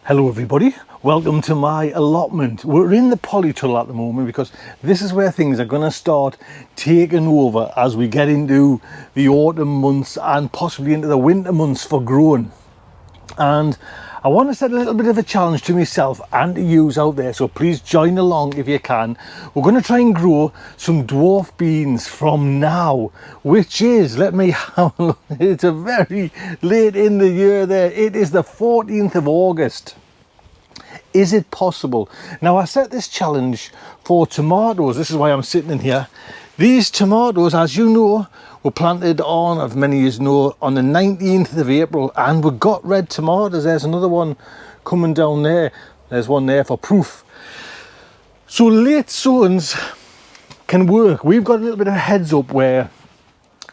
Hello everybody, welcome to my allotment. We're in the polytunnel at the moment because this is where things are going to start taking over as we get into the autumn months and possibly into the winter months for growing. And I want to set a little bit of a challenge to myself and to you out there, so please join along if you can. We're going to try and grow some dwarf beans from now, which is, let me have a look, it's a very late in the year there. It is the 14th of August. Is it possible? Now I set this challenge for tomatoes. This is why I'm sitting in here. These tomatoes, as you know, were planted on, as many of you know, on the 19th of April, and we've got red tomatoes. There's another one coming down there. There's one there for proof. So late sowings can work. We've got a little bit of a heads up where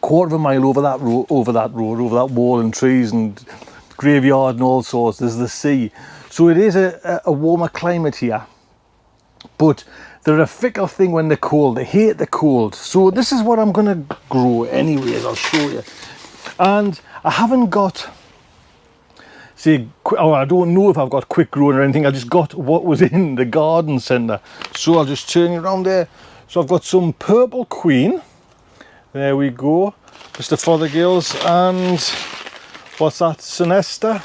quarter of a mile over that road, over that wall and trees and graveyard and all sorts, there's the sea. So it is a warmer climate here, but they're a fickle thing when they're cold. They hate the cold. So this is what I'm going to grow anyways. I'll show you. And I haven't got, I don't know if I've got quick growing or anything. I just got what was in the garden centre. So I'll just turn it around there. So I've got some purple queen. There we go. Just the Fothergills. And what's that? Sinester.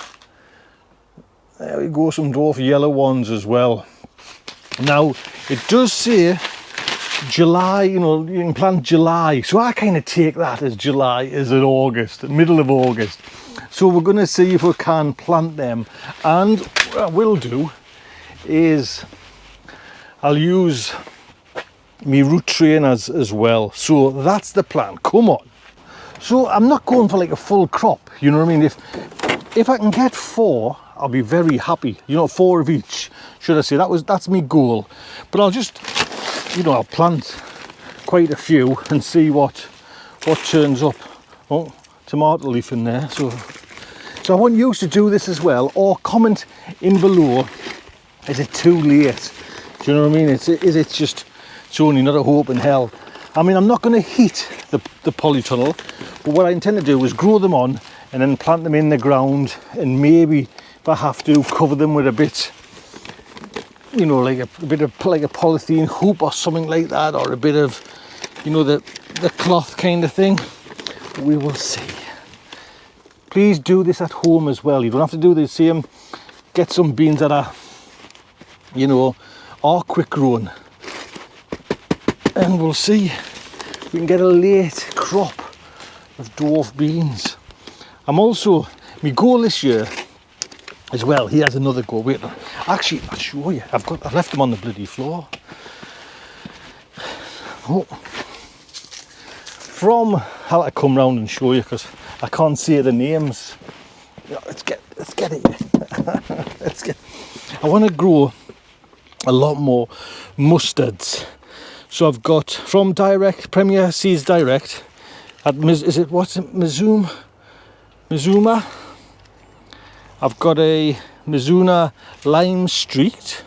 There we go. Some dwarf yellow ones as well. Now, it does say July, you know, you can plant July. So I kind of take that as July is in August, middle of August. So we're going to see if we can plant them. And what I will do is I'll use me root trainers as well. So that's the plan. Come on. So I'm not going for like a full crop, you know what I mean? If I can get 4, I'll be very happy. You know, 4 of each, should I say. That's my goal. But I'll just, you know, I'll plant quite a few and see what turns up. Oh, tomato leaf in there. So I want you to do this as well, or comment in below. Is it too late? Do you know what I mean? Is it just, it's only not a hope in hell. I mean, I'm not going to heat the polytunnel, but what I intend to do is grow them on and then plant them in the ground, and maybe if I have to, cover them with a bit, you know, like a bit of like a polythene hoop or something like that, or a bit of, you know, the cloth kind of thing. We will see. Please do this at home as well. You don't have to do the same. Get some beans that are, you know, are quick growing, and we'll see if we can get a late crop of dwarf beans. I'm also, my goal this year as well, here's another goal. Wait, actually, I'll show you. I left them on the bloody floor. Oh. I'll have to come round and show you because I can't see the names. Let's get it. I want to grow a lot more mustards. So I've got from Premier Seeds Direct, Mizuma? I've got a Mizuna Lime Streaked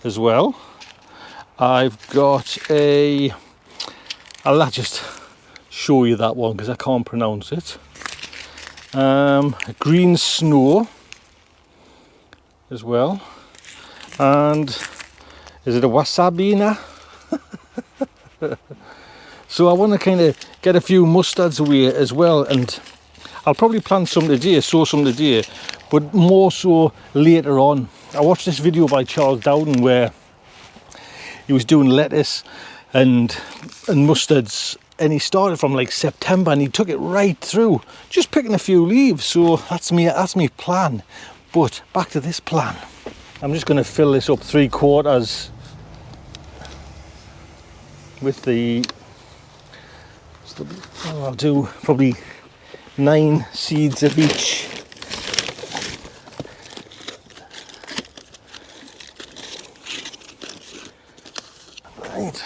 as well. I've got I'll just show you that one because I can't pronounce it. A Green Snow as well. And is it a Wasabina? So I want to kind of get a few mustards away as well, and I'll probably plant some today, sow some today, but more so later on. I watched this video by Charles Dowden where he was doing lettuce and mustards, and he started from like September and he took it right through, just picking a few leaves. So that's me plan. But back to this plan. I'm just going to fill this up 3/4 with the, I'll do probably 9 seeds of each. Right.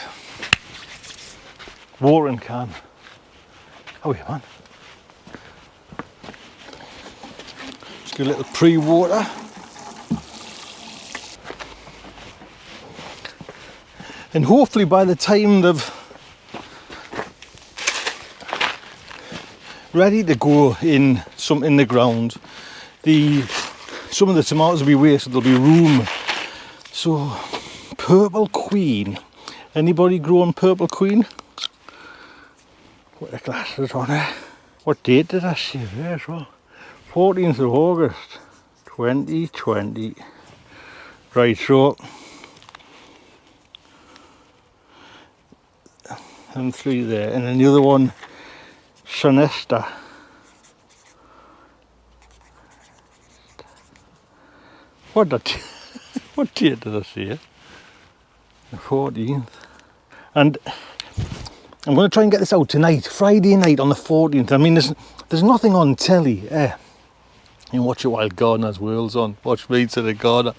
Watering can. Oh yeah, man. Just do a little pre-water. And hopefully by the time they've ready to go in the ground, the some of the tomatoes will be wasted, there'll be room. So, purple queen. Anybody growing purple queen? Put the glasses on it. What date did I see there as well? 14th of August 2020. Right, so and 3 there, and then the other one, Sonesta. What date did I see it? The 14th. And I'm going to try and get this out tonight, Friday night on the 14th. I mean, there's nothing on telly. You can watch your Wild Gardener's World's on. Watch me to the gardener.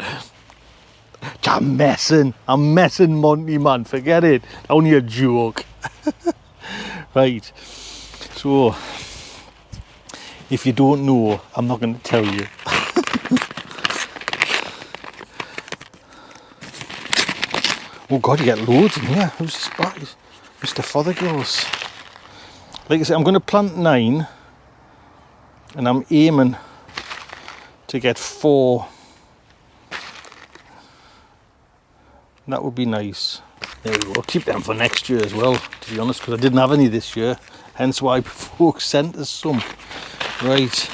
I'm messing, Monty, man. Forget it. Only a joke. Right. So, if you don't know, I'm not going to tell you. Oh God, you get loads in here. Who's this back? Mr. Fothergill's. Like I said, I'm going to plant 9, and I'm aiming to get 4. That would be nice. There we go. I'll keep them for next year as well, to be honest, because I didn't have any this year. Hence why folks sent us some. Right.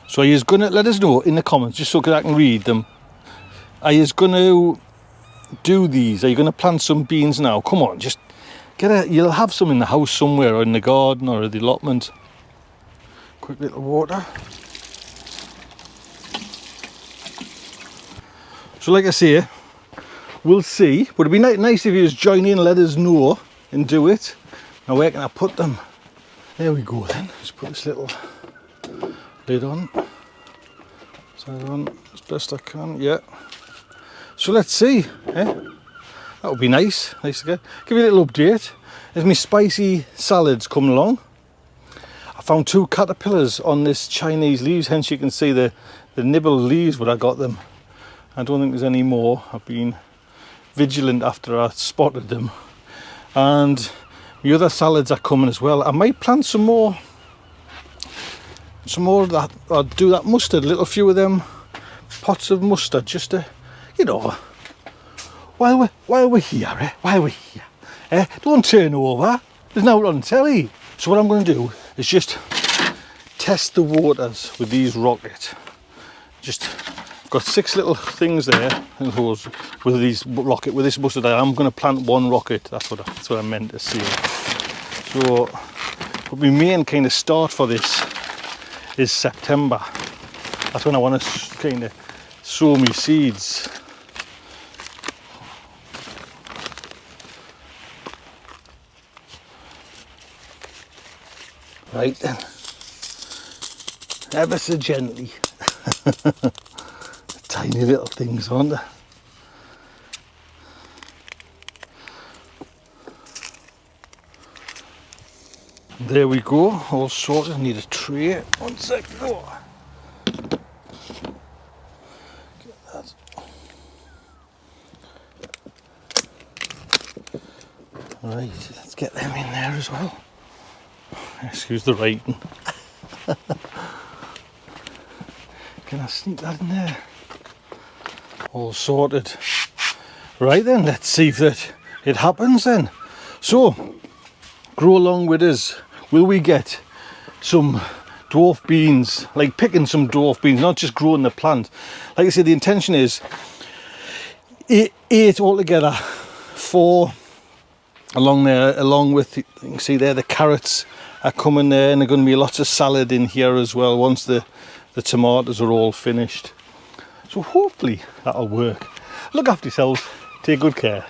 So are you going to let us know in the comments, just so I can read them. Are you going to do these? Are you going to plant some beans now? Come on, just you'll have some in the house somewhere, or in the garden, or the allotment. Quick little water. So like I say, we'll see. But it'd be nice if you just join in and let us know and do it. Now where can I put them? There we go then. Just put this little lid on. Side on as best I can, yeah. So let's see, That would be nice. Nice to give you a little update. There's my spicy salads coming along. I found 2 caterpillars on this Chinese leaves, hence you can see the nibble leaves where I got them. I don't think there's any more. I've been vigilant after I spotted them. And the other salads are coming as well. I might plant some more of that. I'll do that mustard, a little few of them pots of mustard, just to, you know, while we're here, while we're here, don't turn over. There's no on telly. So what I'm going to do is just test the waters with these rockets. Just got 6 little things there, and with this mustard. I'm going to plant 1 rocket. That's what I meant to say. So, but my main kind of start for this is September. That's when I want to kind of sow my seeds. Right then, ever so gently. Tiny little things, aren't they? There we go, all sorted. Need a tray. 1 sec. Oh. Get that. Right, let's get them in there as well. Excuse the writing. Can I sneak that in there? All sorted. Right then, let's see if it happens then. So, grow along with us. Will we get some dwarf beans, like picking some dwarf beans, not just growing the plant? Like I said, the intention is 8 altogether, 4 along there, along with, you can see there, the carrots are coming there, and there's going to be lots of salad in here as well once the tomatoes are all finished. So hopefully that'll work. Look after yourselves, take good care.